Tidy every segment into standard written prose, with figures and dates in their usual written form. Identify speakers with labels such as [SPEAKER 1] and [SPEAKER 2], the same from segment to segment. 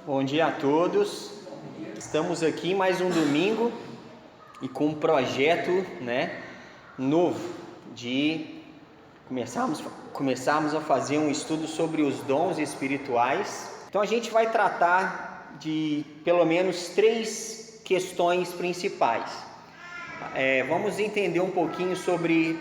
[SPEAKER 1] Bom dia a todos. Estamos aqui mais um domingo e com um projeto, novo de começarmos a fazer um estudo sobre os dons espirituais. Então a gente vai tratar de pelo menos 3 questões principais. Vamos entender um pouquinho sobre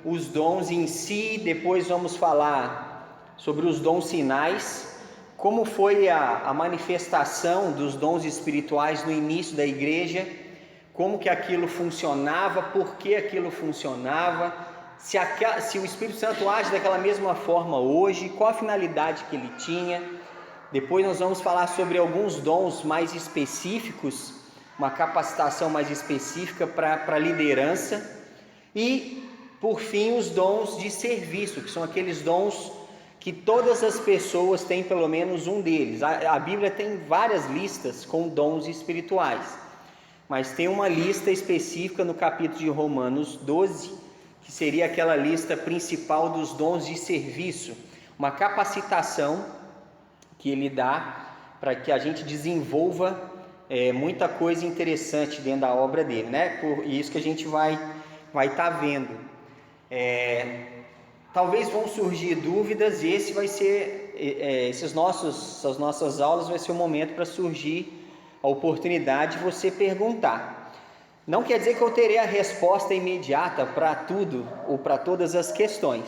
[SPEAKER 1] os dons em si, depois vamos falar sobre os dons sinais, como foi a manifestação dos dons espirituais no início da igreja, como que aquilo funcionava, por que aquilo funcionava, se o Espírito Santo age daquela mesma forma hoje, qual a finalidade que ele tinha. Depois nós vamos falar sobre alguns dons mais específicos, uma capacitação mais específica para liderança, e por fim os dons de serviço, que são aqueles dons que todas as pessoas têm pelo menos um deles. A Bíblia tem várias listas com dons espirituais, mas tem uma lista específica no capítulo de Romanos 12, que seria aquela lista principal dos dons de serviço, uma capacitação que ele dá para que a gente desenvolva muita coisa interessante dentro da obra dele, Por isso que a gente vai estar vendo. Talvez vão surgir dúvidas, e esse vai ser, essas nossas aulas vai ser o momento para surgir a oportunidade de você perguntar. Não quer dizer que eu terei a resposta imediata para tudo ou para todas as questões,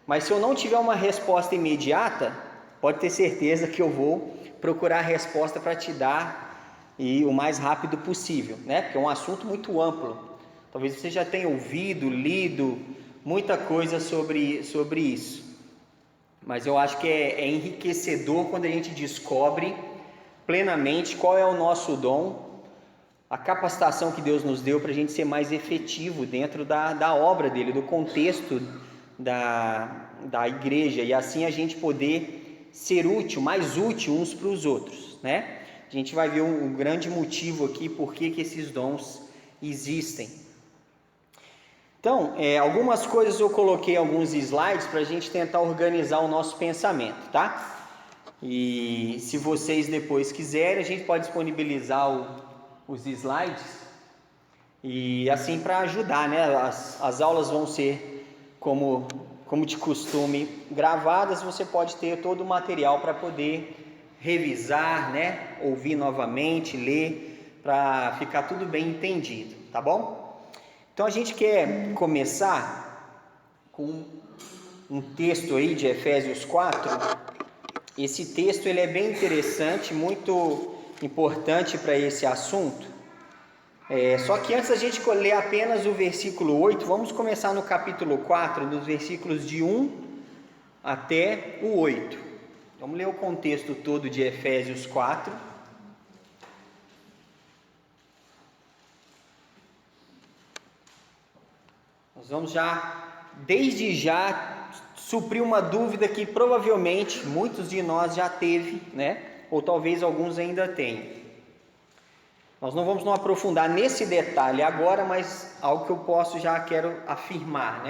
[SPEAKER 1] mas se eu não tiver uma resposta imediata, pode ter certeza que eu vou procurar a resposta para te dar e o mais rápido possível, Porque é um assunto muito amplo. Talvez você já tenha ouvido, lido muita coisa sobre isso, mas eu acho que é enriquecedor quando a gente descobre plenamente qual é o nosso dom, a capacitação que Deus nos deu para a gente ser mais efetivo dentro da obra dele, do contexto da igreja, e assim a gente poder ser útil, mais útil uns para os outros, A gente vai ver um grande motivo aqui por que esses dons existem. Então, algumas coisas eu coloquei alguns slides para a gente tentar organizar o nosso pensamento, E se vocês depois quiserem, a gente pode disponibilizar os slides, e assim para ajudar, As aulas vão ser como de costume gravadas, você pode ter todo o material para poder revisar, Ouvir novamente, ler, para ficar tudo bem entendido, tá bom? Então a gente quer começar com um texto aí de Efésios 4. Esse texto ele é bem interessante, muito importante para esse assunto. Só que antes a gente ler apenas o versículo 8, vamos começar no capítulo 4, dos versículos de 1 até o 8. Vamos ler o contexto todo de Efésios 4. Nós vamos desde já, suprir uma dúvida que provavelmente muitos de nós já teve, Ou talvez alguns ainda tenham. Nós não vamos nos aprofundar nesse detalhe agora, mas algo que eu quero afirmar,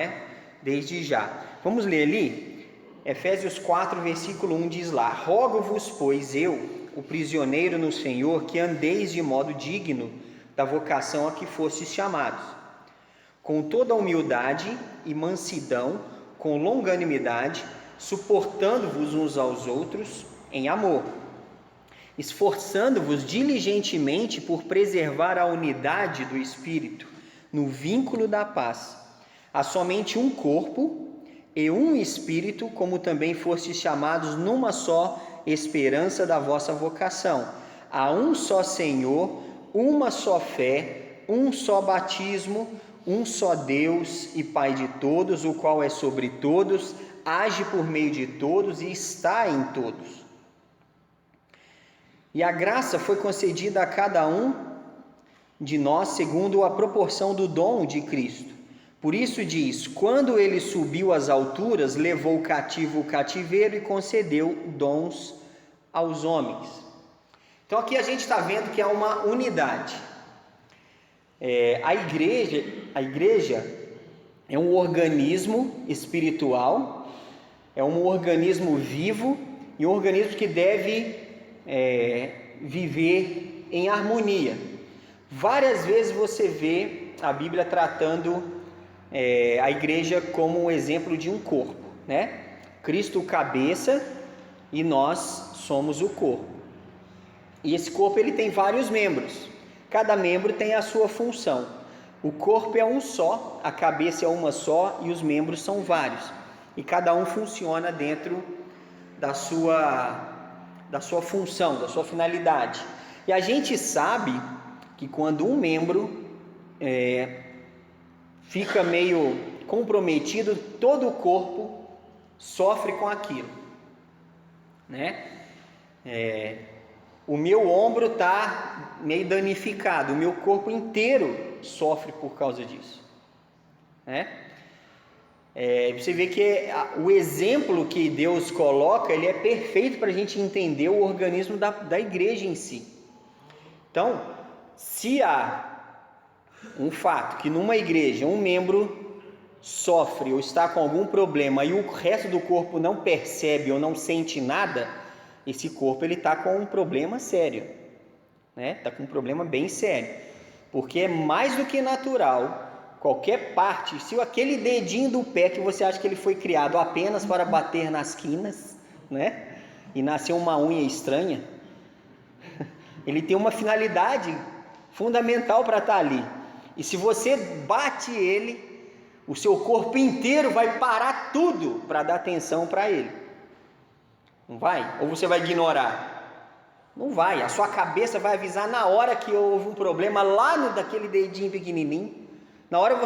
[SPEAKER 1] Desde já. Vamos ler ali, Efésios 4, versículo 1 diz lá: Rogo-vos, pois eu, o prisioneiro no Senhor, que andeis de modo digno da vocação a que fostes chamados, com toda humildade e mansidão, com longanimidade, suportando-vos uns aos outros em amor, esforçando-vos diligentemente por preservar a unidade do Espírito, no vínculo da paz. Há somente um corpo e um Espírito, como também fostes chamados numa só esperança da vossa vocação. Há um só Senhor, uma só fé, um só batismo, um só Deus e Pai de todos, o qual é sobre todos, age por meio de todos e está em todos. E a graça foi concedida a cada um de nós segundo a proporção do dom de Cristo. Por isso diz: quando ele subiu às alturas, levou cativo o cativeiro e concedeu dons aos homens. Então aqui a gente está vendo que há uma unidade. A igreja é um organismo espiritual, é um organismo vivo e um organismo que deve viver em harmonia. Várias vezes você vê a Bíblia tratando a igreja como um exemplo de um corpo, né? Cristo o cabeça e nós somos o corpo. E esse corpo ele tem vários membros. Cada membro tem a sua função. O corpo é um só, a cabeça é uma só e os membros são vários. E cada um funciona dentro da sua função, da sua finalidade. E a gente sabe que quando um membro fica meio comprometido, todo o corpo sofre com aquilo, né? O meu ombro está meio danificado, o meu corpo inteiro sofre por causa disso, né? Você vê que o exemplo que Deus coloca, ele é perfeito para a gente entender o organismo da igreja em si. Então, se há um fato que numa igreja um membro sofre ou está com algum problema e o resto do corpo não percebe ou não sente nada, esse corpo ele está com um problema sério, né? Está com um problema bem sério, porque é mais do que natural, qualquer parte, se aquele dedinho do pé que você acha que ele foi criado apenas para bater nas quinas, né? E nasceu uma unha estranha, ele tem uma finalidade fundamental para estar ali, e se você bate ele, o seu corpo inteiro vai parar tudo para dar atenção para ele. Não vai? Ou você vai ignorar? Não vai. A sua cabeça vai avisar na hora que houve um problema lá daquele dedinho pequenininho. Na hora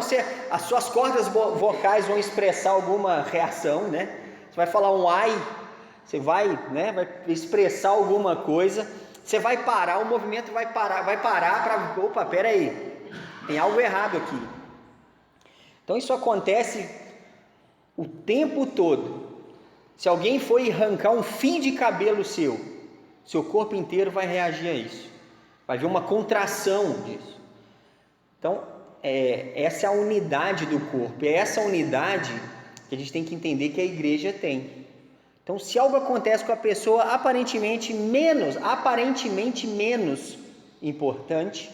[SPEAKER 1] as suas cordas vocais vão expressar alguma reação, né? Você vai falar um ai, você vai expressar alguma coisa. Você vai parar, o movimento vai parar para, opa, peraí, tem algo errado aqui. Então isso acontece o tempo todo. Se alguém for arrancar um fio de cabelo seu corpo inteiro vai reagir a isso. Vai haver uma contração disso. Então, essa é a unidade do corpo. É essa unidade que a gente tem que entender que a igreja tem. Então, se algo acontece com a pessoa aparentemente menos importante,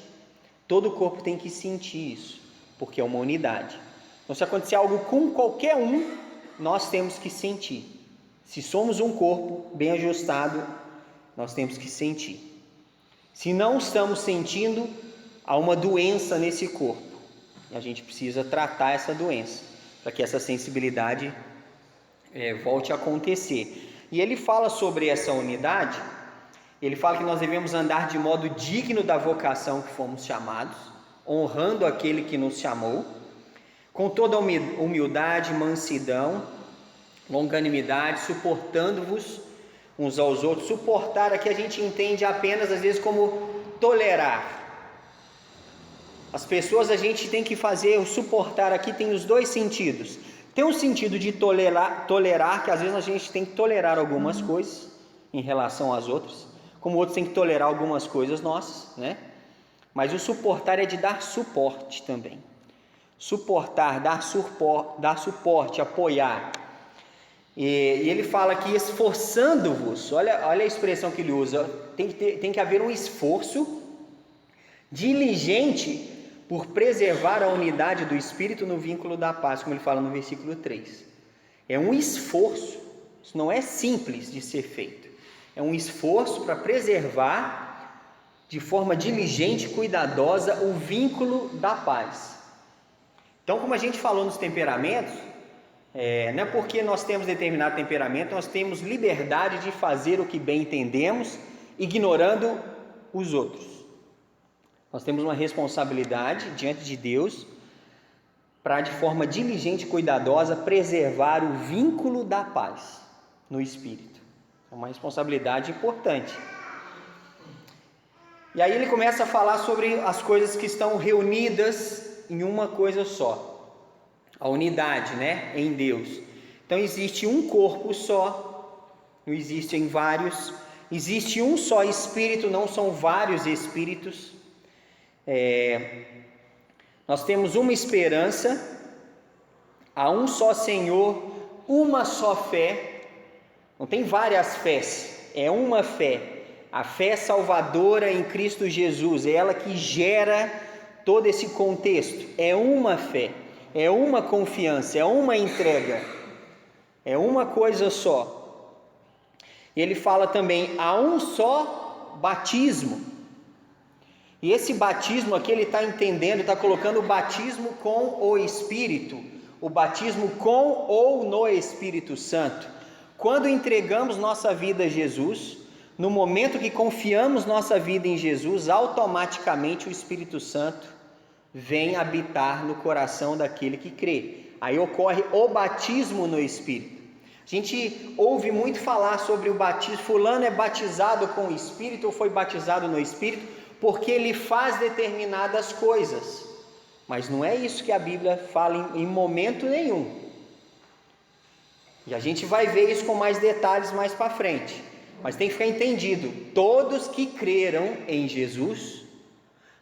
[SPEAKER 1] todo o corpo tem que sentir isso, porque é uma unidade. Então, se acontecer algo com qualquer um, nós temos que sentir. Se somos um corpo bem ajustado, nós temos que sentir. Se não estamos sentindo, há uma doença nesse corpo. E a gente precisa tratar essa doença, para que essa sensibilidade volte a acontecer. E ele fala sobre essa unidade, ele fala que nós devemos andar de modo digno da vocação que fomos chamados, honrando aquele que nos chamou, com toda humildade, mansidão, longanimidade, suportando-vos uns aos outros. Suportar aqui a gente entende apenas às vezes como tolerar. As pessoas a gente tem que fazer, o suportar aqui tem os dois sentidos. Tem um sentido de tolerar, que às vezes a gente tem que tolerar algumas coisas em relação às outras, como outros tem que tolerar algumas coisas nossas, né? Mas o suportar é de dar suporte também. Suportar, dar suporte, apoiar. E ele fala que esforçando-vos, olha a expressão que ele usa, tem que haver um esforço diligente por preservar a unidade do Espírito no vínculo da paz, como ele fala no versículo 3. É um esforço, isso não é simples de ser feito, é um esforço para preservar de forma diligente e cuidadosa o vínculo da paz. Então, como a gente falou nos temperamentos, não é porque nós temos determinado temperamento, nós temos liberdade de fazer o que bem entendemos, ignorando os outros. Nós temos uma responsabilidade diante de Deus para, de forma diligente e cuidadosa, preservar o vínculo da paz no Espírito. É uma responsabilidade importante. E aí ele começa a falar sobre as coisas que estão reunidas em uma coisa só, a unidade, né, em Deus. Então existe um corpo só, não existem vários, existe um só Espírito, não são vários Espíritos. Nós temos uma esperança, há um só Senhor, uma só fé, não tem várias fés, é uma fé, A fé salvadora em Cristo Jesus, é ela que gera todo esse contexto. É uma fé, é uma confiança, é uma entrega, é uma coisa só. E ele fala também, há um só batismo. E esse batismo aqui ele está entendendo, está colocando o batismo com o Espírito, o batismo com ou no Espírito Santo. Quando entregamos nossa vida a Jesus, no momento que confiamos nossa vida em Jesus, automaticamente o Espírito Santo vem habitar no coração daquele que crê. Aí ocorre o batismo no Espírito. A gente ouve muito falar sobre o batismo, fulano é batizado com o Espírito ou foi batizado no Espírito, porque ele faz determinadas coisas. Mas não é isso que a Bíblia fala em momento nenhum. E a gente vai ver isso com mais detalhes mais para frente. Mas tem que ficar entendido, todos que creram em Jesus,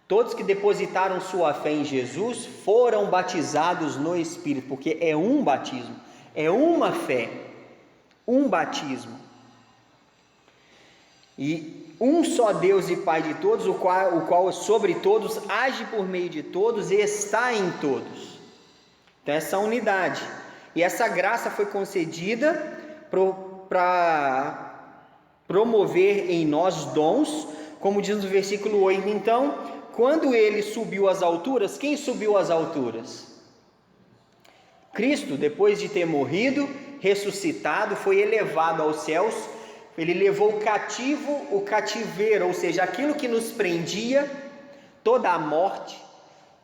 [SPEAKER 1] todos que depositaram sua fé em Jesus, foram batizados no Espírito, porque é um batismo, é uma fé, um batismo. E um só Deus e Pai de todos, o qual sobre todos, age por meio de todos e está em todos. Então essa unidade. E essa graça foi concedida para promover em nós dons, como diz no versículo 8. Então, quando ele subiu às alturas, quem subiu às alturas? Cristo, depois de ter morrido, ressuscitado, foi elevado aos céus. Ele levou cativo o cativeiro, ou seja, aquilo que nos prendia, toda a morte,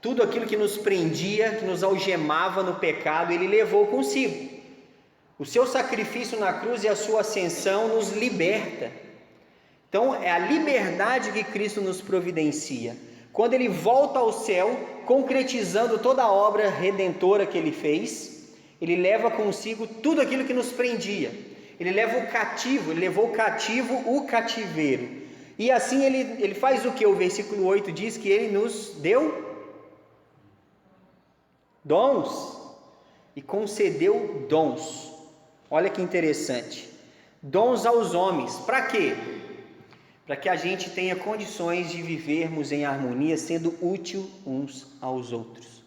[SPEAKER 1] tudo aquilo que nos prendia, que nos algemava no pecado, ele levou consigo. O seu sacrifício na cruz e a sua ascensão nos liberta. Então é a liberdade que Cristo nos providencia. Quando ele volta ao céu, concretizando toda a obra redentora que ele fez, ele leva consigo tudo aquilo que nos prendia. Ele leva o cativo, ele levou cativo o cativeiro. E assim ele faz o que? O versículo 8 diz que ele nos deu dons e concedeu dons. Olha que interessante. Dons aos homens. Para quê? Para que a gente tenha condições de vivermos em harmonia, sendo útil uns aos outros.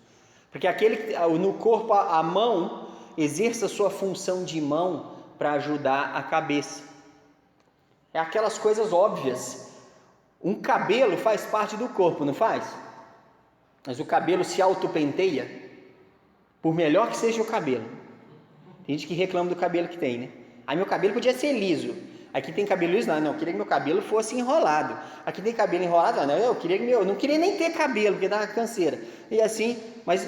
[SPEAKER 1] Porque aquele no corpo, a mão exerça sua função de mão para ajudar a cabeça. É aquelas coisas óbvias. Um cabelo faz parte do corpo, não faz? Mas o cabelo se autopenteia, por melhor que seja o cabelo. Tem gente que reclama do cabelo que tem, né? Aí meu cabelo podia ser liso. Aqui tem cabelo liso, não, eu queria que meu cabelo fosse enrolado. Aqui tem cabelo enrolado, não, eu não queria nem ter cabelo, porque dava canseira. E assim, mas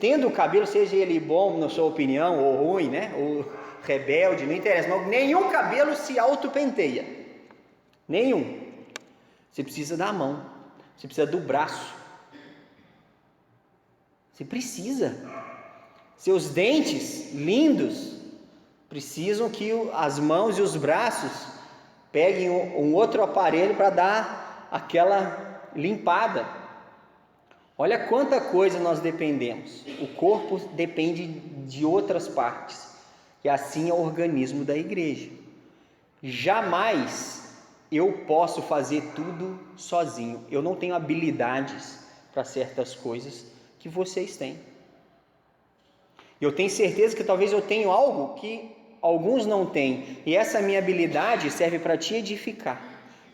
[SPEAKER 1] tendo o cabelo, seja ele bom na sua opinião, ou ruim, né? Ou rebelde, não interessa, mas nenhum cabelo se autopenteia. Nenhum. Você precisa da mão, você precisa do braço. Você precisa. Seus dentes lindos precisam que as mãos e os braços peguem um outro aparelho para dar aquela limpada. Olha quanta coisa nós dependemos. O corpo depende de outras partes. E assim é o organismo da igreja. Jamais eu posso fazer tudo sozinho. Eu não tenho habilidades para certas coisas que vocês têm. Eu tenho certeza que talvez eu tenha algo que alguns não têm. E essa minha habilidade serve para te edificar.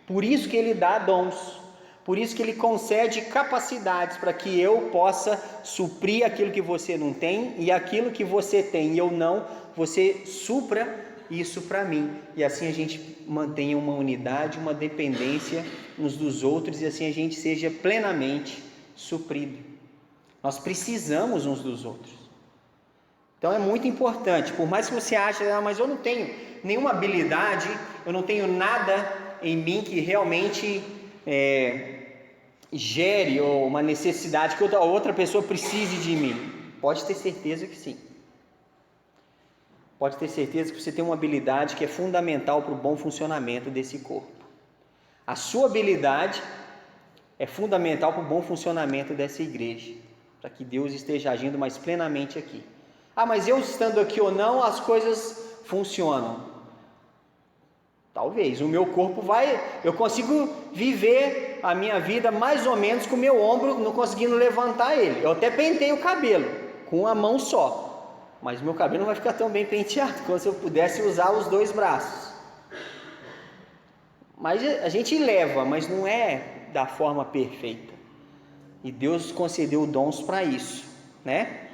[SPEAKER 1] Por isso que ele dá dons. Por isso que ele concede capacidades para que eu possa suprir aquilo que você não tem, e aquilo que você tem e eu não, você supra isso para mim. E assim a gente mantenha uma unidade, uma dependência uns dos outros, e assim a gente seja plenamente suprido. Nós precisamos uns dos outros. Então é muito importante, por mais que você ache, mas eu não tenho nenhuma habilidade, eu não tenho nada em mim que realmente gere uma necessidade que outra pessoa precise de mim. Pode ter certeza que sim. Pode ter certeza que você tem uma habilidade que é fundamental para o bom funcionamento desse corpo. A sua habilidade é fundamental para o bom funcionamento dessa igreja, para que Deus esteja agindo mais plenamente aqui. Ah, mas eu estando aqui ou não, as coisas funcionam. Talvez. O meu corpo eu consigo viver a minha vida mais ou menos com o meu ombro, não conseguindo levantar ele. Eu até penteio o cabelo com uma mão só, mas meu cabelo não vai ficar tão bem penteado como se eu pudesse usar os 2 braços. Mas a gente leva, mas não é da forma perfeita. E Deus concedeu dons para isso, né?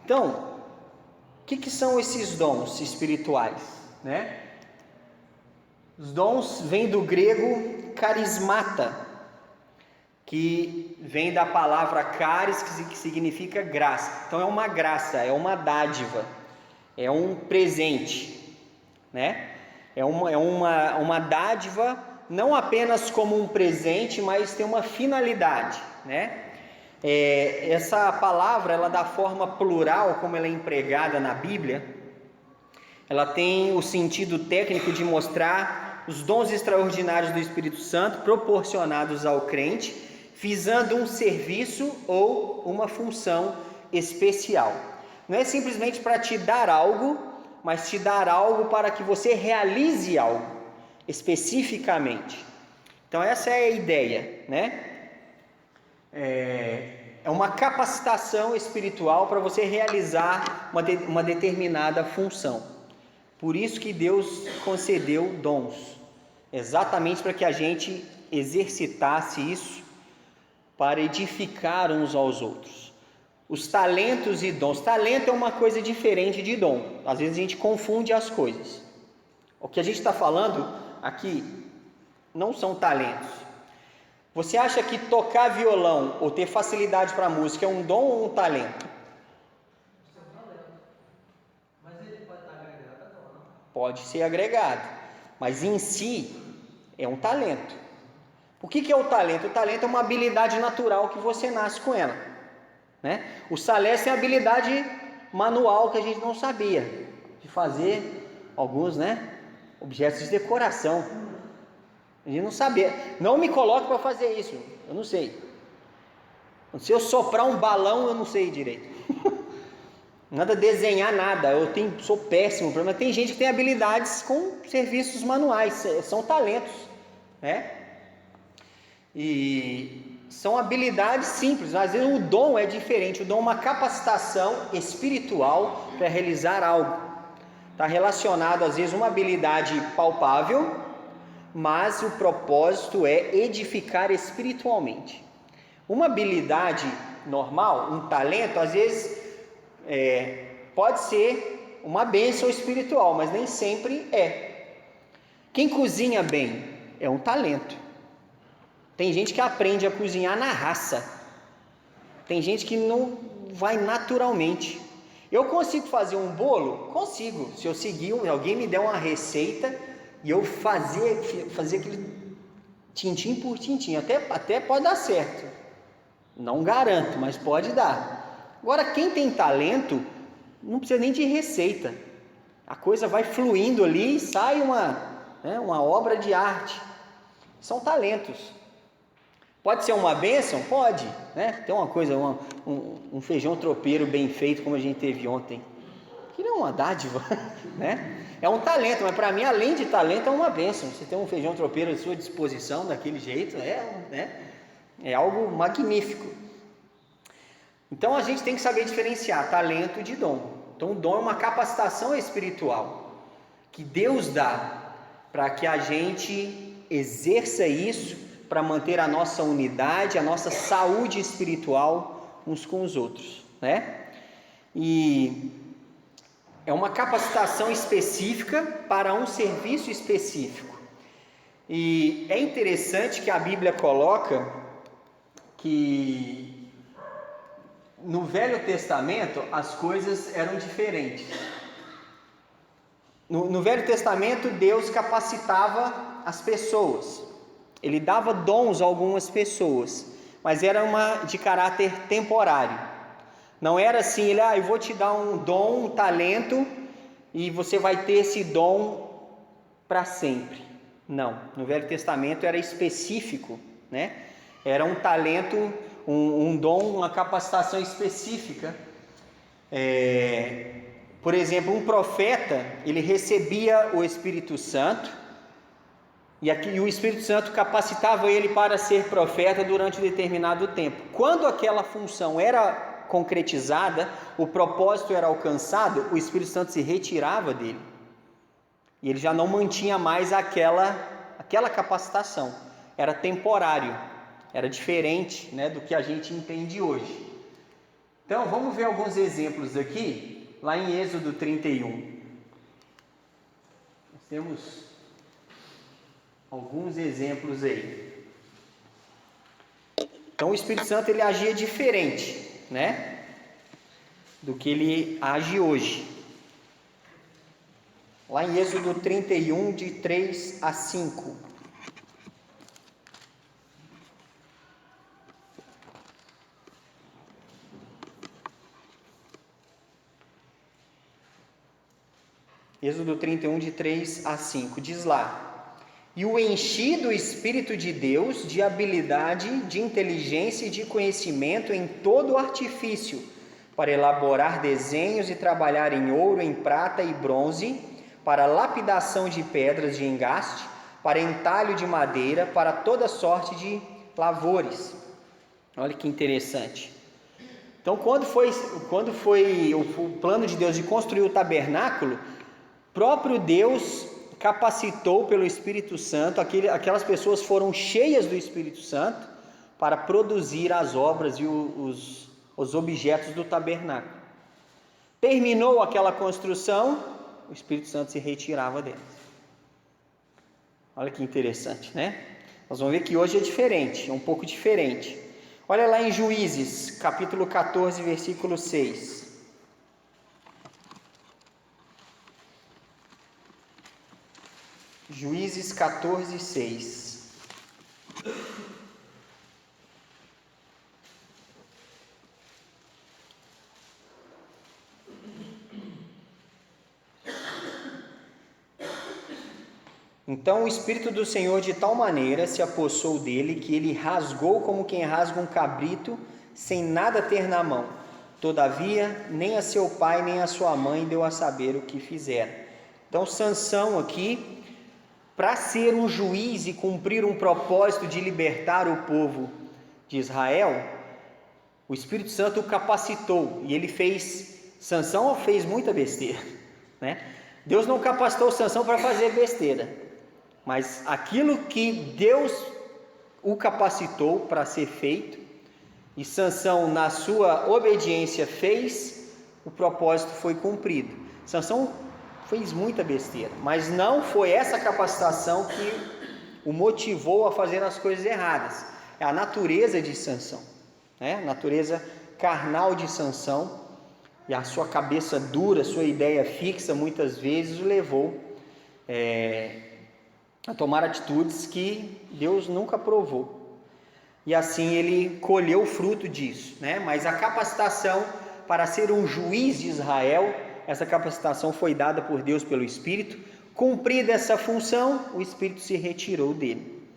[SPEAKER 1] Então, o que são esses dons espirituais, né? Os dons vêm do grego carismata, que vem da palavra charis, que significa graça. Então é uma graça, é uma dádiva, é um presente, né? É uma dádiva, não apenas como um presente, mas tem uma finalidade, né? Essa palavra, ela da forma plural, como ela é empregada na Bíblia, ela tem o sentido técnico de mostrar os dons extraordinários do Espírito Santo proporcionados ao crente, visando um serviço ou uma função especial. Não é simplesmente para te dar algo, mas te dar algo para que você realize algo especificamente. Então essa é a ideia, né? É uma capacitação espiritual para você realizar uma determinada função. Por isso que Deus concedeu dons, exatamente para que a gente exercitasse isso para edificar uns aos outros. Os talentos e dons. Talento é uma coisa diferente de dom. Às vezes a gente confunde as coisas. O que a gente está falando aqui não são talentos. Você acha que tocar violão ou ter facilidade para música é um dom ou um talento?
[SPEAKER 2] Mas ele pode estar agregado ou não?
[SPEAKER 1] Pode ser agregado, mas em si é um talento. O que é o talento? O talento é uma habilidade natural que você nasce com ela, né? O Salés tem a habilidade manual que a gente não sabia, de fazer alguns, né, objetos de decoração. A gente não sabia. Não me coloque para fazer isso, eu não sei. Se eu soprar um balão, eu não sei direito. Nada desenhar nada, sou péssimo, mas tem gente que tem habilidades com serviços manuais, são talentos, né? E são habilidades simples. Às vezes o dom é diferente, o dom é uma capacitação espiritual para realizar algo. Está relacionado às vezes a uma habilidade palpável, mas o propósito é edificar espiritualmente. Uma habilidade normal, um talento, às vezes pode ser uma bênção espiritual, mas nem sempre é. Quem cozinha bem é um talento. Tem gente que aprende a cozinhar na raça. Tem gente que não vai naturalmente. Eu consigo fazer um bolo? Consigo. Se eu seguir, alguém me der uma receita e eu fazer aquele tintim por tintim, até pode dar certo. Não garanto, mas pode dar. Agora, quem tem talento, não precisa nem de receita. A coisa vai fluindo ali e sai uma obra de arte. São talentos. Pode ser uma bênção? Pode, né? Tem uma coisa, um feijão tropeiro bem feito, como a gente teve ontem, que não é uma dádiva, né? É um talento, mas para mim, além de talento, é uma bênção. Você tem um feijão tropeiro à sua disposição, daquele jeito, é algo magnífico. Então a gente tem que saber diferenciar talento de dom. Então o dom é uma capacitação espiritual que Deus dá para que a gente exerça isso para manter a nossa unidade, a nossa saúde espiritual uns com os outros, né? E é uma capacitação específica para um serviço específico. E é interessante que a Bíblia coloca que no Velho Testamento as coisas eram diferentes. No Velho Testamento Deus capacitava as pessoas. Ele dava dons a algumas pessoas, mas era de caráter temporário. Não era assim, eu vou te dar um dom, um talento, e você vai ter esse dom para sempre. Não, no Velho Testamento era específico, né? Era um talento, um dom, uma capacitação específica Por exemplo, um profeta, ele recebia o Espírito Santo, e o Espírito Santo capacitava ele para ser profeta durante um determinado tempo. Quando aquela função era concretizada, o propósito era alcançado, o Espírito Santo se retirava dele. E ele já não mantinha mais aquela capacitação. Era temporário, era diferente, né, do que a gente entende hoje. Então, vamos ver alguns exemplos aqui, lá em Êxodo 31. Nós temos alguns exemplos aí. Então, o Espírito Santo, ele agia diferente, né, do que ele age hoje. Lá em Êxodo 31, de 3 a 5. Êxodo 31, de 3 a 5, diz lá: E o enchi do Espírito de Deus, de habilidade, de inteligência e de conhecimento em todo o artifício, para elaborar desenhos e trabalhar em ouro, em prata e bronze, para lapidação de pedras de engaste, para entalho de madeira, para toda sorte de lavores. Olha que interessante. Então, quando foi o plano de Deus de construir o tabernáculo, próprio Deus capacitou pelo Espírito Santo, aquelas pessoas foram cheias do Espírito Santo para produzir as obras e os objetos do tabernáculo. Terminou aquela construção, o Espírito Santo se retirava deles. Olha que interessante, né? Nós vamos ver que hoje é diferente, é um pouco diferente. Olha lá em Juízes, capítulo 14, versículo 6. Juízes 14, 6. Então o Espírito do Senhor de tal maneira se apossou dele, que ele rasgou como quem rasga um cabrito, sem nada ter na mão. Todavia, nem a seu pai, nem a sua mãe deu a saber o que fizera. Então Sansão aqui, para ser um juiz e cumprir um propósito de libertar o povo de Israel, o Espírito Santo o capacitou, e ele Sansão fez muita besteira, né? Deus não capacitou Sansão para fazer besteira, mas aquilo que Deus o capacitou para ser feito, e Sansão na sua obediência fez, o propósito foi cumprido. Sansão fez muita besteira, mas não foi essa capacitação que o motivou a fazer as coisas erradas. É a natureza de Sansão, né? A natureza carnal de Sansão, e a sua cabeça dura, sua ideia fixa, muitas vezes o levou a tomar atitudes que Deus nunca aprovou. E assim ele colheu o fruto disso, né? Mas a capacitação para ser um juiz de Israel, essa capacitação foi dada por Deus pelo Espírito. Cumprida essa função, o Espírito se retirou dele.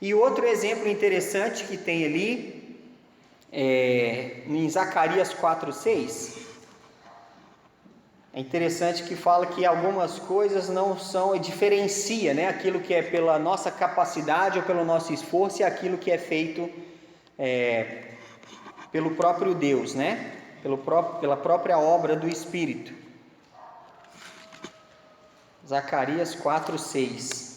[SPEAKER 1] E outro exemplo interessante que tem ali, em Zacarias 4:6, é interessante que fala que algumas coisas não são, diferencia, né, aquilo que é pela nossa capacidade ou pelo nosso esforço e aquilo que é feito pelo próprio Deus, né, pela própria obra do Espírito. Zacarias 4:6.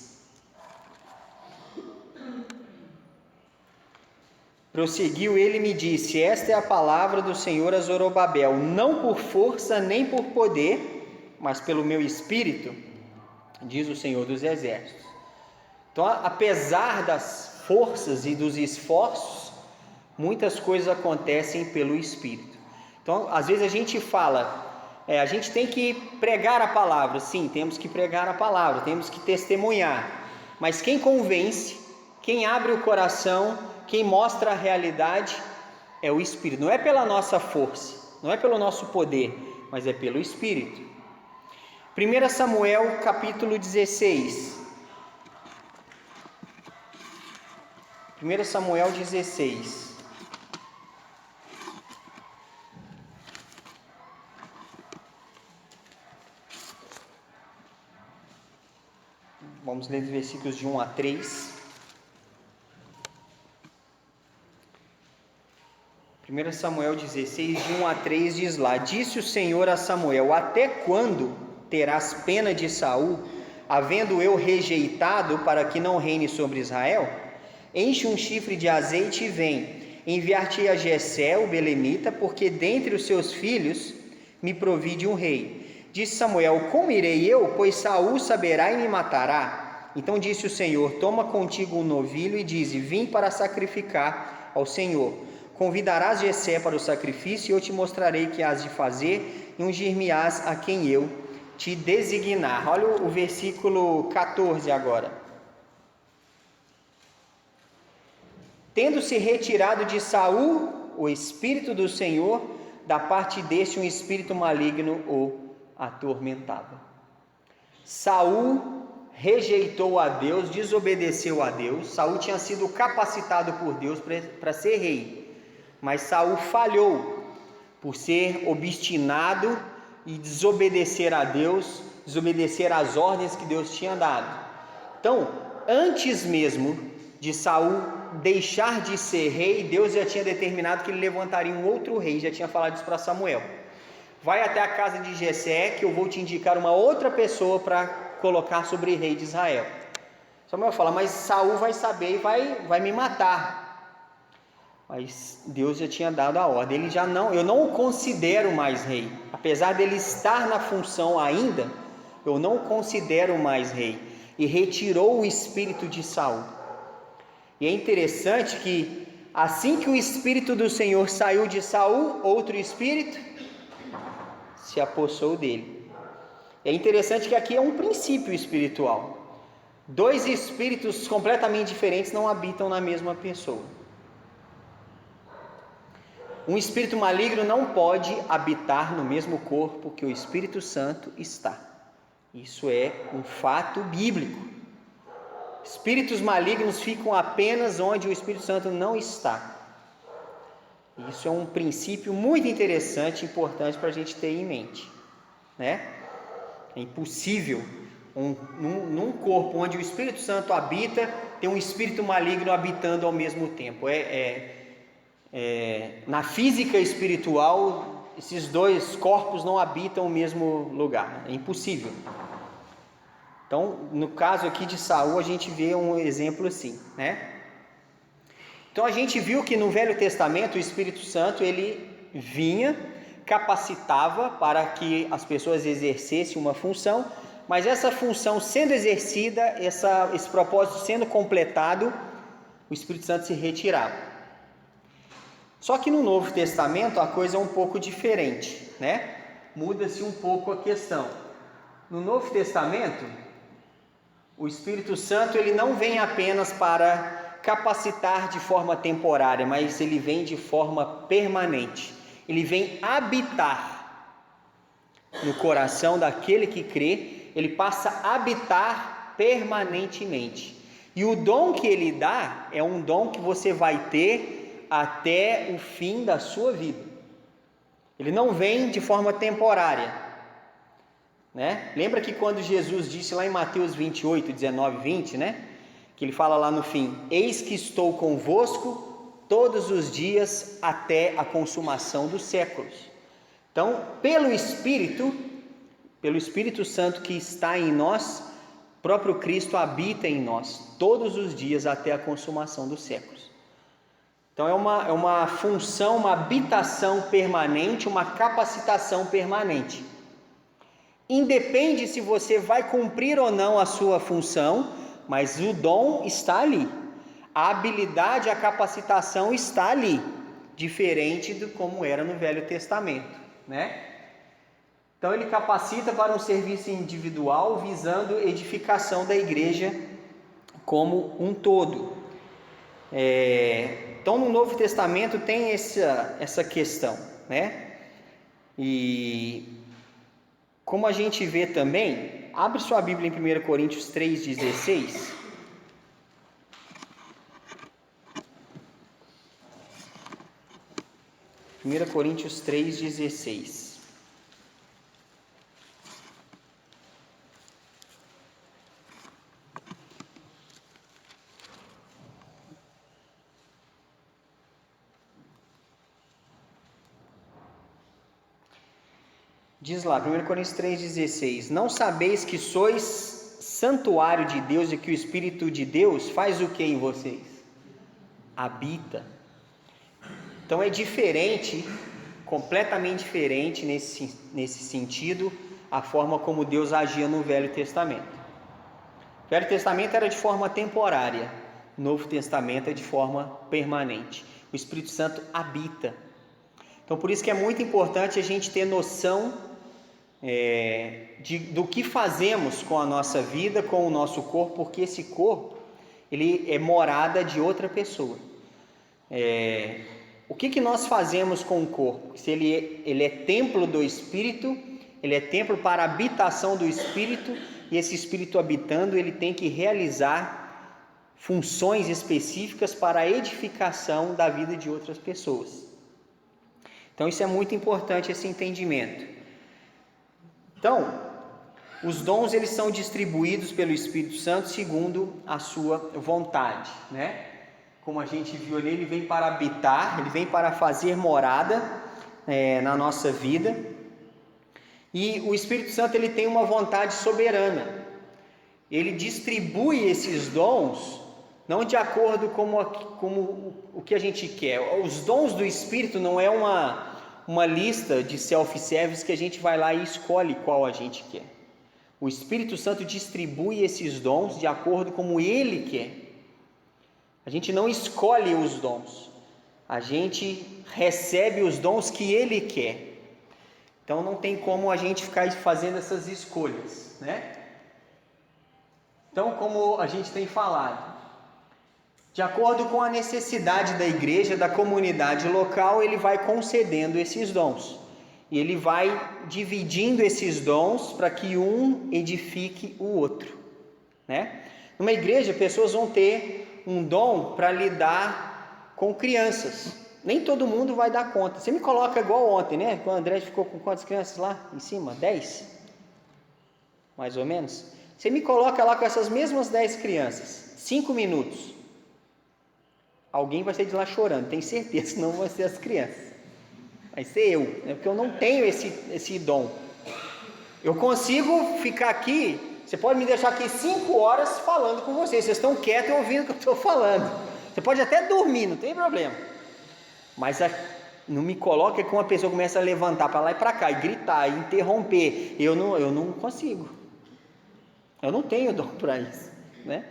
[SPEAKER 1] Prosseguiu ele e me disse: Esta é a palavra do Senhor a Zorobabel, não por força nem por poder, mas pelo meu Espírito, diz o Senhor dos Exércitos. Então, apesar das forças e dos esforços, muitas coisas acontecem pelo Espírito. Então, às vezes a gente fala, a gente tem que pregar a palavra. Sim, temos que pregar a palavra, temos que testemunhar. Mas quem convence, quem abre o coração, quem mostra a realidade é o Espírito. Não é pela nossa força, não é pelo nosso poder, mas é pelo Espírito. 1 Samuel capítulo 16. 1 Samuel 16. Vamos ler os versículos de 1 a 3. 1 Samuel 16, de 1 a 3 diz lá: Disse o Senhor a Samuel: Até quando terás pena de Saul, havendo eu rejeitado, para que não reine sobre Israel? Enche um chifre de azeite e vem. Enviar-te a Jessé, o belemita, porque dentre os seus filhos me provide um rei. Disse Samuel: Como irei eu? Pois Saul saberá e me matará. Então disse o Senhor: Toma contigo um novilho e dize: Vim para sacrificar ao Senhor. Convidarás Jessé para o sacrifício, e eu te mostrarei o que hás de fazer, e ungir-me-ás a quem eu te designar. Olha o versículo 14 agora. Tendo-se retirado de Saul o Espírito do Senhor, da parte deste um espírito maligno o atormentava. Saul rejeitou a Deus, desobedeceu a Deus. Saul tinha sido capacitado por Deus para ser rei, mas Saul falhou por ser obstinado e desobedecer a Deus, desobedecer às ordens que Deus tinha dado. Então, antes mesmo de Saul deixar de ser rei, Deus já tinha determinado que ele levantaria um outro rei, já tinha falado isso para Samuel. Vai até a casa de Jessé, que eu vou te indicar uma outra pessoa para colocar sobre rei de Israel. Samuel fala: mas Saul vai saber e vai me matar. Mas Deus já tinha dado a ordem. Eu não o considero mais rei, apesar dele estar na função ainda, eu não o considero mais rei. E retirou o espírito de Saul. E é interessante que assim que o espírito do Senhor saiu de Saul, outro espírito se apossou dele. É interessante que aqui é um princípio espiritual. Dois espíritos completamente diferentes não habitam na mesma pessoa. Um espírito maligno não pode habitar no mesmo corpo que o Espírito Santo está. Isso é um fato bíblico. Espíritos malignos ficam apenas onde o Espírito Santo não está. Isso é um princípio muito interessante e importante para a gente ter em mente, né? É impossível num corpo onde o Espírito Santo habita, ter um espírito maligno habitando ao mesmo tempo. Na física espiritual, esses dois corpos não habitam o mesmo lugar. É impossível. Então, no caso aqui de Saul, a gente vê um exemplo assim, né? Então, a gente viu que no Velho Testamento, o Espírito Santo, ele vinha, capacitava para que as pessoas exercessem uma função, mas essa função sendo exercida, esse propósito sendo completado, o Espírito Santo se retirava. Só que no Novo Testamento, a coisa é um pouco diferente, né? Muda-se um pouco a questão. No Novo Testamento, o Espírito Santo ele não vem apenas para capacitar de forma temporária, mas ele vem de forma permanente. Ele vem habitar no coração daquele que crê, ele passa a habitar permanentemente. E o dom que ele dá é um dom que você vai ter até o fim da sua vida. Ele não vem de forma temporária. Né? Lembra que quando Jesus disse lá em Mateus 28, 19 e 20, né? Que ele fala lá no fim: Eis que estou convosco todos os dias até a consumação dos séculos. Então, pelo Espírito Santo que está em nós, próprio Cristo habita em nós todos os dias até a consumação dos séculos. Então é uma função, uma habitação permanente, uma capacitação permanente. Independe se você vai cumprir ou não a sua função, mas o dom está ali. A habilidade, a capacitação está ali, diferente de como era no Velho Testamento, né? Então ele capacita para um serviço individual, visando edificação da igreja como um todo. Então no Novo Testamento tem essa questão, né? E como a gente vê também, abre sua Bíblia em 1 Coríntios 3,16. 1 Coríntios 3,16. Diz lá, 1 Coríntios 3,16: não sabeis que sois santuário de Deus e que o Espírito de Deus faz o que em vocês? Habita. Então é diferente, completamente diferente nesse sentido, a forma como Deus agia no Velho Testamento. O Velho Testamento era de forma temporária, o Novo Testamento é de forma permanente. O Espírito Santo habita. Então por isso que é muito importante a gente ter noção do que fazemos com a nossa vida, com o nosso corpo, porque esse corpo ele é morada de outra pessoa. O que nós fazemos com o corpo? Se ele é templo do Espírito, ele é templo para a habitação do Espírito, e esse Espírito habitando, ele tem que realizar funções específicas para a edificação da vida de outras pessoas. Então isso é muito importante, esse entendimento. Então, os dons eles são distribuídos pelo Espírito Santo segundo a sua vontade, né? Como a gente viu ali, ele vem para habitar, ele vem para fazer morada na nossa vida. E o Espírito Santo ele tem uma vontade soberana. Ele distribui esses dons não de acordo com o que a gente quer. Os dons do Espírito não é uma lista de self-service que a gente vai lá e escolhe qual a gente quer. O Espírito Santo distribui esses dons de acordo com como Ele quer. A gente não escolhe os dons, a gente recebe os dons que Ele quer. Então não tem como a gente ficar fazendo essas escolhas, né? Então, como a gente tem falado, de acordo com a necessidade da igreja, da comunidade local, ele vai concedendo esses dons. E ele vai dividindo esses dons para que um edifique o outro, né? Numa igreja, pessoas vão ter um dom para lidar com crianças. Nem todo mundo vai dar conta. Você me coloca igual ontem, né? O André ficou com quantas crianças lá em cima? 10? Mais ou menos? Você me coloca lá com essas mesmas 10 crianças, 5 minutos. Alguém vai sair de lá chorando, tenho certeza, não vai ser as crianças. Vai ser eu, né? Porque eu não tenho esse dom. Eu consigo ficar aqui, você pode me deixar aqui 5 horas falando com vocês estão quietos e ouvindo o que eu estou falando. Você pode até dormir, não tem problema. Mas não me coloca que uma pessoa começa a levantar para lá e para cá, e gritar, e interromper. Eu não consigo. Eu não tenho dom para isso, né?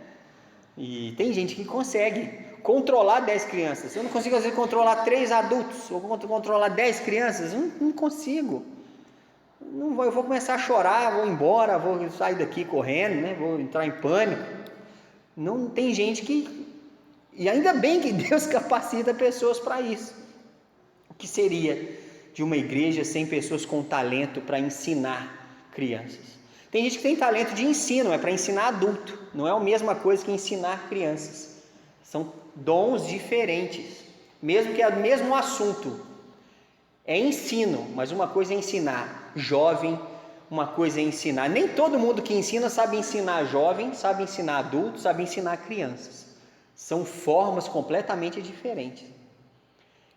[SPEAKER 1] E tem gente que consegue controlar 10 crianças. Eu não consigo, às vezes, controlar 3 adultos, ou controlar 10 crianças. Eu não consigo. Eu vou começar a chorar, vou embora, vou sair daqui correndo, né? Vou entrar em pânico. Não tem gente que... E ainda bem que Deus capacita pessoas para isso. O que seria de uma igreja sem pessoas com talento para ensinar crianças? Tem gente que tem talento de ensino, é para ensinar adulto. Não é a mesma coisa que ensinar crianças. São dons diferentes. Mesmo que é o mesmo assunto. É ensino, mas uma coisa é ensinar jovem, uma coisa é ensinar. Nem todo mundo que ensina sabe ensinar jovem, sabe ensinar adulto, sabe ensinar crianças. São formas completamente diferentes.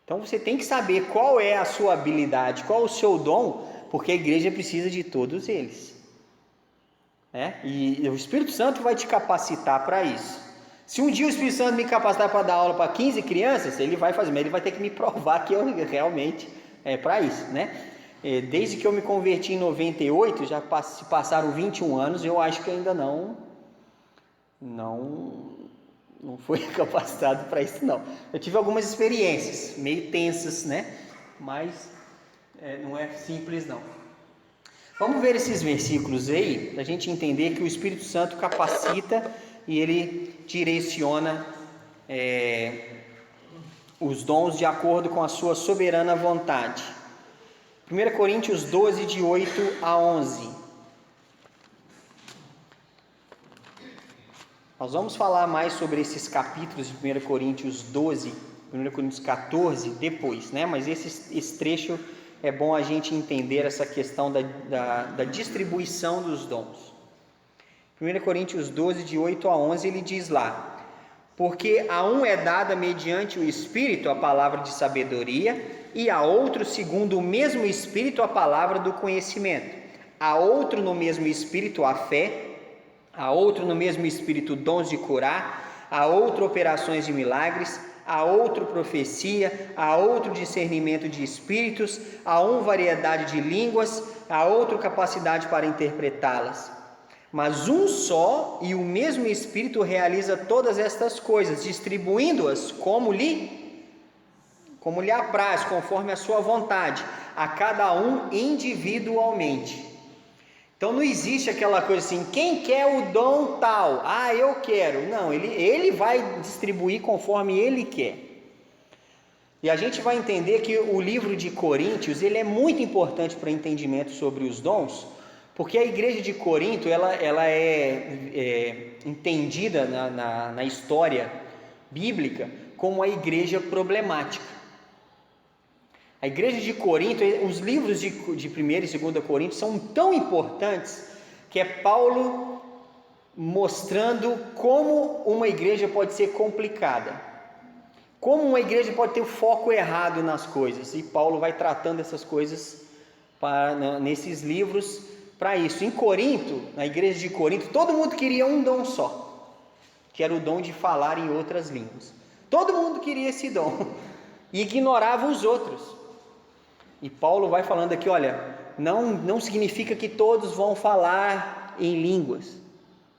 [SPEAKER 1] Então você tem que saber qual é a sua habilidade, qual é o seu dom, porque a igreja precisa de todos eles. E o Espírito Santo vai te capacitar para isso. Se um dia o Espírito Santo me capacitar para dar aula para 15 crianças, ele vai fazer, mas ele vai ter que me provar que eu realmente para isso, né? Desde que eu me converti em 98, já se passaram 21 anos, eu acho que ainda não fui capacitado para isso não. Eu tive algumas experiências meio tensas, né? Mas não é simples não. Vamos ver esses versículos aí, para a gente entender que o Espírito Santo capacita e ele direciona os dons de acordo com a sua soberana vontade. 1 Coríntios 12, de 8 a 11. Nós vamos falar mais sobre esses capítulos de 1 Coríntios 12, 1 Coríntios 14 depois, né? Mas esse trecho é bom a gente entender essa questão da distribuição dos dons. 1 Coríntios 12, de 8 a 11, ele diz lá: Porque a um é dada mediante o Espírito a palavra de sabedoria, e a outro, segundo o mesmo Espírito, a palavra do conhecimento. A outro, no mesmo Espírito, a fé. A outro, no mesmo Espírito, dons de curar. A outro, operações de milagres. A outro, profecia. A outro, discernimento de espíritos. A um, variedade de línguas. A outro, capacidade para interpretá-las. Mas um só e o mesmo Espírito realiza todas estas coisas, distribuindo-as como lhe apraz, conforme a sua vontade, a cada um individualmente. Então não existe aquela coisa assim, quem quer o dom tal? Ah, eu quero. Não, ele vai distribuir conforme ele quer. E a gente vai entender que o livro de Coríntios, ele é muito importante para o entendimento sobre os dons, porque a igreja de Corinto, ela é entendida na história bíblica como a igreja problemática. A igreja de Corinto, os livros de 1 e 2 Coríntios são tão importantes, que é Paulo mostrando como uma igreja pode ser complicada, como uma igreja pode ter o foco errado nas coisas, e Paulo vai tratando essas coisas nesses livros para isso. Em Corinto, na igreja de Corinto, todo mundo queria um dom só, que era o dom de falar em outras línguas. Todo mundo queria esse dom e ignorava os outros. E Paulo vai falando aqui, olha, não significa que todos vão falar em línguas,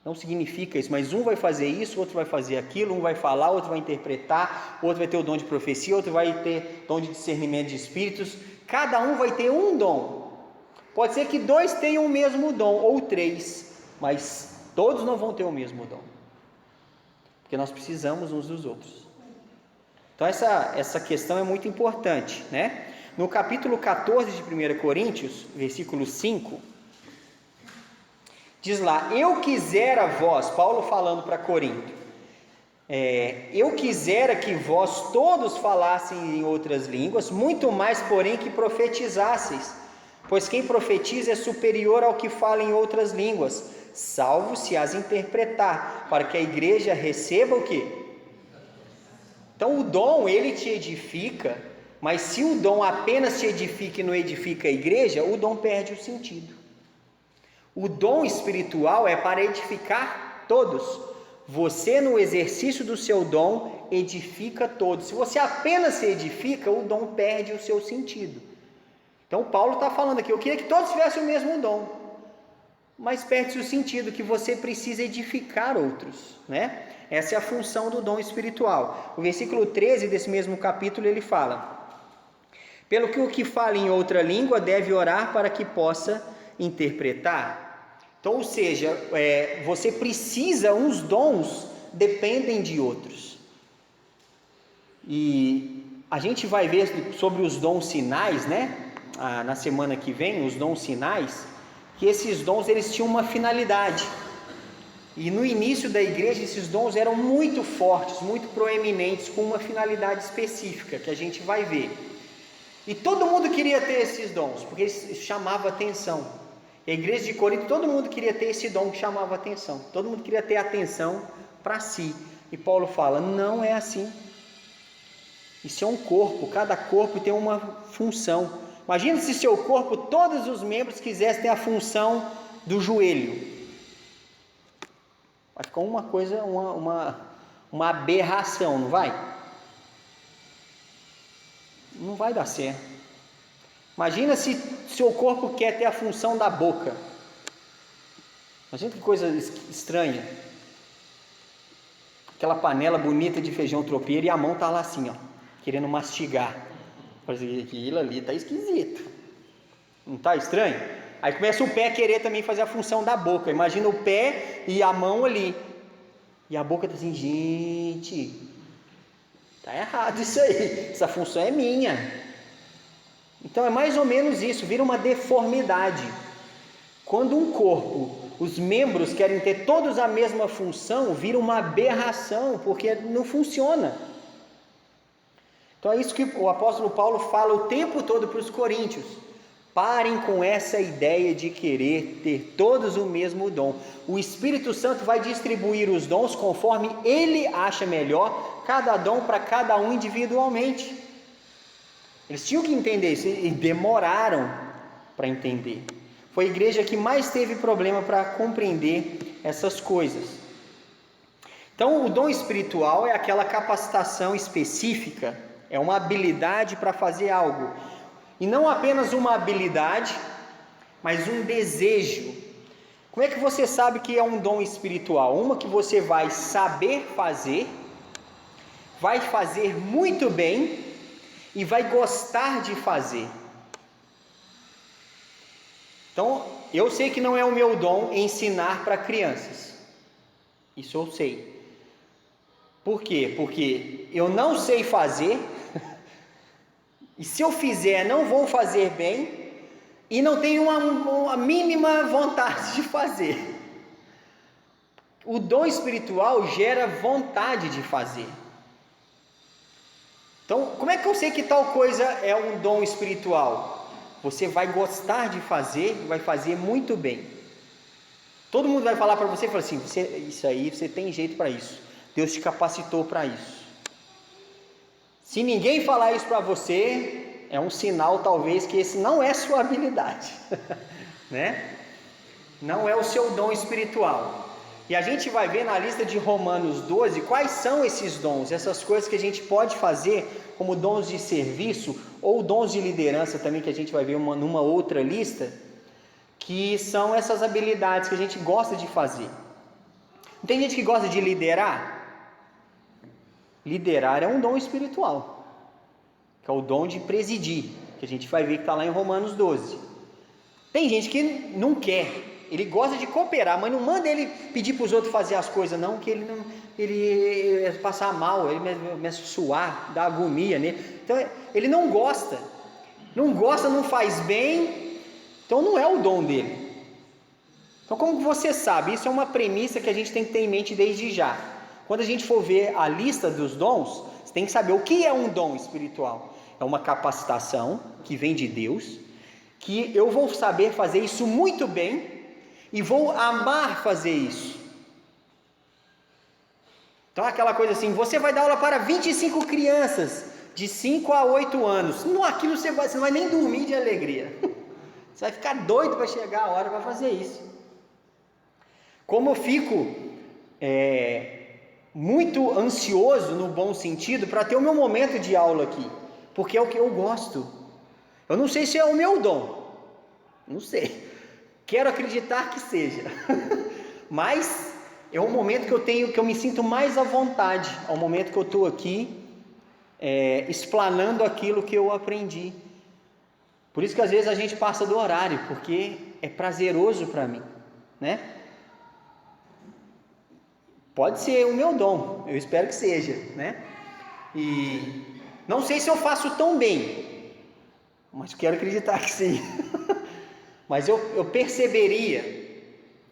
[SPEAKER 1] não significa isso, mas um vai fazer isso, outro vai fazer aquilo, um vai falar, outro vai interpretar, outro vai ter o dom de profecia, outro vai ter dom de discernimento de espíritos, cada um vai ter um dom. Pode ser que 2 tenham o mesmo dom, ou 3, mas todos não vão ter o mesmo dom, porque nós precisamos uns dos outros. Então essa questão é muito importante, né? No capítulo 14 de 1 Coríntios, versículo 5, diz lá, eu quisera vós, Paulo falando para Corinto, eu quisera que vós todos falassem em outras línguas, muito mais porém que profetizasseis, pois quem profetiza é superior ao que fala em outras línguas, salvo se as interpretar, para que a igreja receba o quê? Então o dom, ele te edifica, mas se o dom apenas te edifica e não edifica a igreja, o dom perde o sentido. O dom espiritual é para edificar todos. Você, no exercício do seu dom, edifica todos. Se você apenas se edifica, o dom perde o seu sentido. Então Paulo está falando aqui, eu queria que todos tivessem o mesmo dom, mas perde-se o sentido, que você precisa edificar outros, né? Essa é a função do dom espiritual. O versículo 13 desse mesmo capítulo, ele fala, pelo que o que fala em outra língua deve orar para que possa interpretar. Então, ou seja, você precisa, uns dons dependem de outros. E a gente vai ver sobre os dons sinais, né? Na semana que vem, os dons sinais, que esses dons eles tinham uma finalidade. E no início da igreja, esses dons eram muito fortes, muito proeminentes, com uma finalidade específica, que a gente vai ver. E todo mundo queria ter esses dons, porque isso chamava atenção. A igreja de Corinto, todo mundo queria ter esse dom que chamava atenção. Todo mundo queria ter atenção para si. E Paulo fala, não é assim. Isso é um corpo, cada corpo tem uma função. Imagina se seu corpo, todos os membros quisessem ter a função do joelho. Vai ficar uma coisa, uma aberração, não vai? Não vai dar certo. Imagina se seu corpo quer ter a função da boca. Imagina que coisa estranha. Aquela panela bonita de feijão tropeiro e a mão está lá assim, ó, querendo mastigar. Aquilo ali está esquisito. Não está estranho? Aí começa o pé a querer também fazer a função da boca. Imagina o pé e a mão ali. E a boca está assim, gente, está errado isso aí. Essa função é minha. Então é mais ou menos isso, vira uma deformidade. Quando um corpo, os membros querem ter todos a mesma função, vira uma aberração, porque não funciona. Então é isso que o apóstolo Paulo fala o tempo todo para os coríntios. Parem com essa ideia de querer ter todos o mesmo dom. O Espírito Santo vai distribuir os dons conforme Ele acha melhor, cada dom para cada um individualmente. Eles tinham que entender isso e demoraram para entender. Foi a igreja que mais teve problema para compreender essas coisas. Então, o dom espiritual é aquela capacitação específica, é uma habilidade para fazer algo. E não apenas uma habilidade, mas um desejo. Como é que você sabe que é um dom espiritual? Uma que você vai saber fazer, vai fazer muito bem e vai gostar de fazer. Então, eu sei que não é o meu dom ensinar para crianças. Isso eu sei. Por quê? Porque eu não sei fazer, e se eu fizer, não vou fazer bem, e não tenho uma mínima vontade de fazer. O dom espiritual gera vontade de fazer. Então, como é que eu sei que tal coisa é um dom espiritual? Você vai gostar de fazer, vai fazer muito bem. Todo mundo vai falar para você, fala assim, isso aí, você tem jeito para isso. Deus te capacitou para isso. Se ninguém falar isso para você, é um sinal talvez que esse não é sua habilidade, né? Não é o seu dom espiritual. E a gente vai ver na lista de Romanos 12 quais são esses dons, essas coisas que a gente pode fazer como dons de serviço ou dons de liderança também, que a gente vai ver numa outra lista, que são essas habilidades que a gente gosta de fazer. Não tem gente que gosta de liderar? Liderar é um dom espiritual, que é o dom de presidir, que a gente vai ver que está lá em Romanos 12. Tem gente que não quer, ele gosta de cooperar, mas não manda ele pedir para os outros fazer as coisas não, que ele passar mal, ele começa a suar, dá agonia nele. Então ele não gosta, não faz bem, então não é o dom dele. Então como você sabe, isso é uma premissa que a gente tem que ter em mente desde já. Quando a gente for ver a lista dos dons, você tem que saber o que é um dom espiritual. É uma capacitação que vem de Deus, que eu vou saber fazer isso muito bem e vou amar fazer isso. Então aquela coisa assim, você vai dar aula para 25 crianças de 5 a 8 anos. Não, aquilo você não vai nem dormir de alegria. Você vai ficar doido para chegar a hora para fazer isso. Como eu fico muito ansioso no bom sentido para ter o meu momento de aula aqui, porque é o que eu gosto. Eu não sei se é o meu dom, não sei, quero acreditar que seja, mas é um momento que eu me sinto mais à vontade, é o momento que eu estou aqui explanando aquilo que eu aprendi. Por isso que às vezes a gente passa do horário, porque é prazeroso para mim, né? Pode ser o meu dom, eu espero que seja, né? E não sei se eu faço tão bem, mas quero acreditar que sim. Mas eu perceberia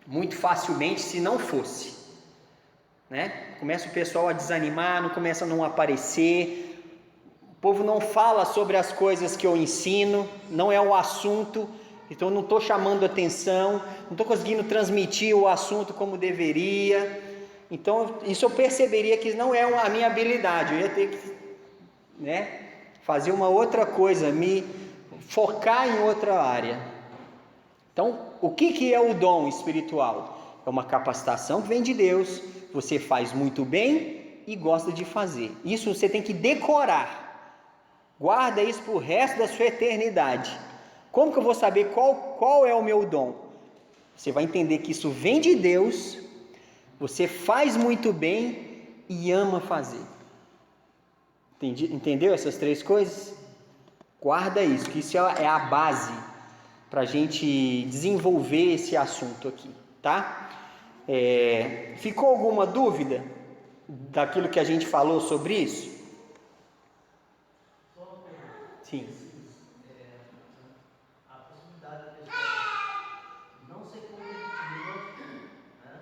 [SPEAKER 1] muito facilmente se não fosse, né? Começa o pessoal a desanimar, não começa a não aparecer, o povo não fala sobre as coisas que eu ensino, não é o assunto, então eu não estou chamando atenção, não estou conseguindo transmitir o assunto como deveria. Então isso eu perceberia que não é a minha habilidade, eu ia ter que, né, fazer uma outra coisa, me focar em outra área. Então o que é o dom espiritual? É uma capacitação que vem de Deus, você faz muito bem e gosta de fazer. Isso você tem que decorar, guarda isso para o resto da sua eternidade. Como que eu vou saber qual é o meu dom? Você vai entender que isso vem de Deus, você faz muito bem e ama fazer. Entendeu essas três coisas? Guarda isso, que isso é a base para a gente desenvolver esse assunto aqui, tá? Ficou alguma dúvida daquilo que a gente falou sobre isso? Sim.
[SPEAKER 2] A possibilidade da pessoa não ser convertida, né?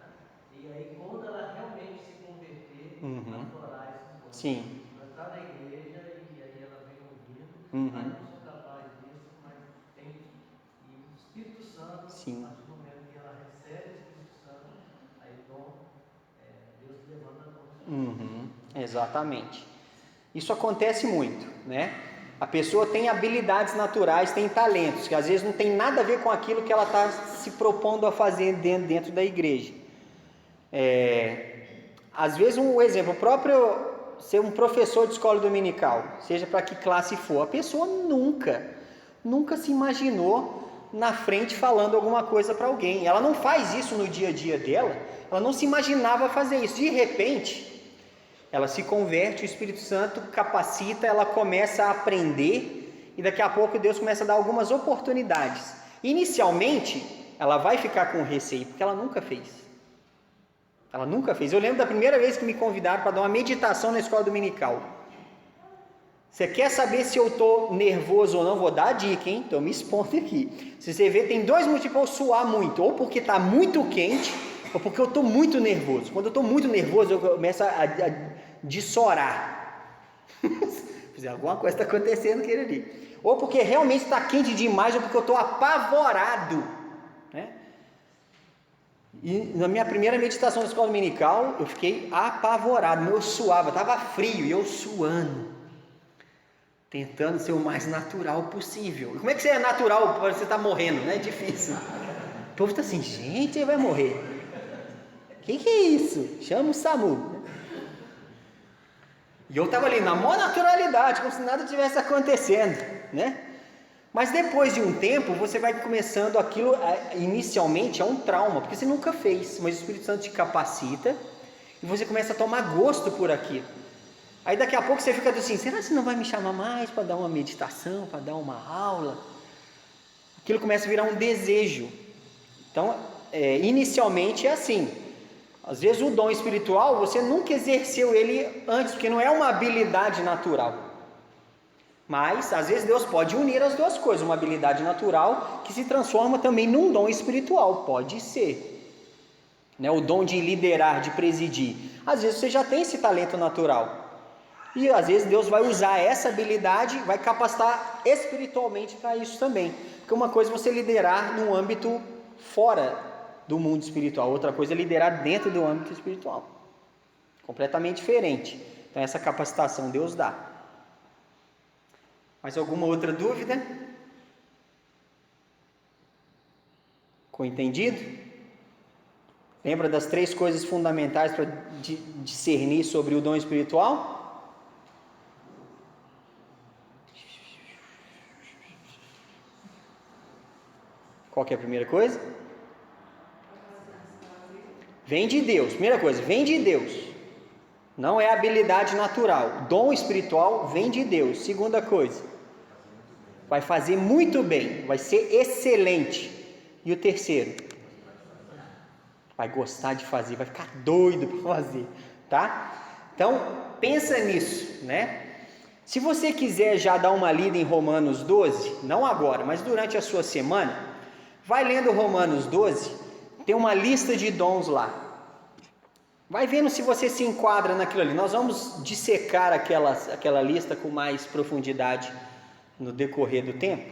[SPEAKER 2] E aí quando ela realmente se converter, adorar esses dons.
[SPEAKER 1] Sim.
[SPEAKER 2] Entrar na igreja e aí ela vem ouvindo,
[SPEAKER 1] Uhum.
[SPEAKER 2] não sou capaz disso, mas tem
[SPEAKER 1] Exatamente. Isso acontece muito, né? A pessoa tem habilidades naturais, tem talentos, que às vezes não tem nada a ver com aquilo que ela está se propondo a fazer dentro da igreja. Às vezes, um exemplo, o próprio ser um professor de escola dominical, seja para que classe for, a pessoa nunca se imaginou na frente falando alguma coisa para alguém. Ela não faz isso no dia a dia dela, ela não se imaginava fazer isso. De repente, ela se converte, o Espírito Santo capacita, ela começa a aprender e daqui a pouco Deus começa a dar algumas oportunidades. Inicialmente, ela vai ficar com receio, porque ela nunca fez. Ela nunca fez. Eu lembro da primeira vez que me convidaram para dar uma meditação na escola dominical. Você quer saber se eu estou nervoso ou não? Vou dar a dica, hein? Estou me expondo aqui. Se você ver, tem dois motivos para eu suar muito. Ou porque está muito quente, ou porque eu estou muito nervoso. Quando eu estou muito nervoso, eu começo a dessorar. Alguma coisa está acontecendo com ele ali. Ou porque realmente está quente demais, ou porque eu estou apavorado. Né? E na minha primeira meditação na escola dominical, eu fiquei apavorado. Eu suava, estava frio e eu suando. Tentando ser o mais natural possível. E como é que você é natural para você estar morrendo? Né? É difícil. O povo está assim, gente, ele vai morrer. O que é isso? Chama o SAMU. E eu estava ali na maior naturalidade, como se nada tivesse acontecendo, né? Mas depois de um tempo, você vai começando aquilo, inicialmente é um trauma, porque você nunca fez, mas o Espírito Santo te capacita e você começa a tomar gosto por aquilo. Aí daqui a pouco você fica assim, será que você não vai me chamar mais para dar uma meditação, para dar uma aula? Aquilo começa a virar um desejo. Então, inicialmente é assim. Às vezes o dom espiritual, você nunca exerceu ele antes, porque não é uma habilidade natural. Mas, às vezes Deus pode unir as duas coisas, uma habilidade natural que se transforma também num dom espiritual, pode ser. Né? O dom de liderar, de presidir. Às vezes você já tem esse talento natural. E às vezes Deus vai usar essa habilidade, vai capacitar espiritualmente para isso também. Porque uma coisa é você liderar num âmbito fora do mundo espiritual, outra coisa é liderar dentro do âmbito espiritual. Completamente diferente. Então essa capacitação Deus dá. Mais alguma outra dúvida? Ficou entendido? Lembra das 3 coisas fundamentais para discernir sobre o dom espiritual? Qual que é a primeira coisa? Vem de Deus. Primeira coisa, vem de Deus. Não é habilidade natural. Dom espiritual vem de Deus. Segunda coisa, vai fazer muito bem, vai ser excelente. E o terceiro, vai gostar de fazer, vai ficar doido para fazer, tá? Então, pensa nisso, né? Se você quiser já dar uma lida em Romanos 12, não agora, mas durante a sua semana, vai lendo Romanos 12, tem uma lista de dons lá. Vai vendo se você se enquadra naquilo ali. Nós vamos dissecar aquela lista com mais profundidade no decorrer do tempo.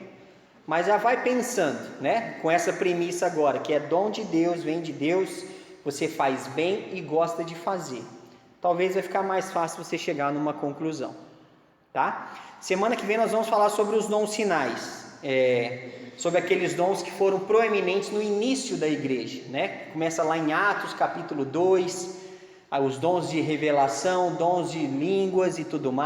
[SPEAKER 1] Mas já vai pensando, né? Com essa premissa agora, que é dom de Deus, vem de Deus, você faz bem e gosta de fazer. Talvez vai ficar mais fácil você chegar numa conclusão, tá? Semana que vem nós vamos falar sobre os dons sinais. Sobre aqueles dons que foram proeminentes no início da igreja, né? Começa lá em Atos capítulo 2, os dons de revelação, dons de línguas e tudo mais.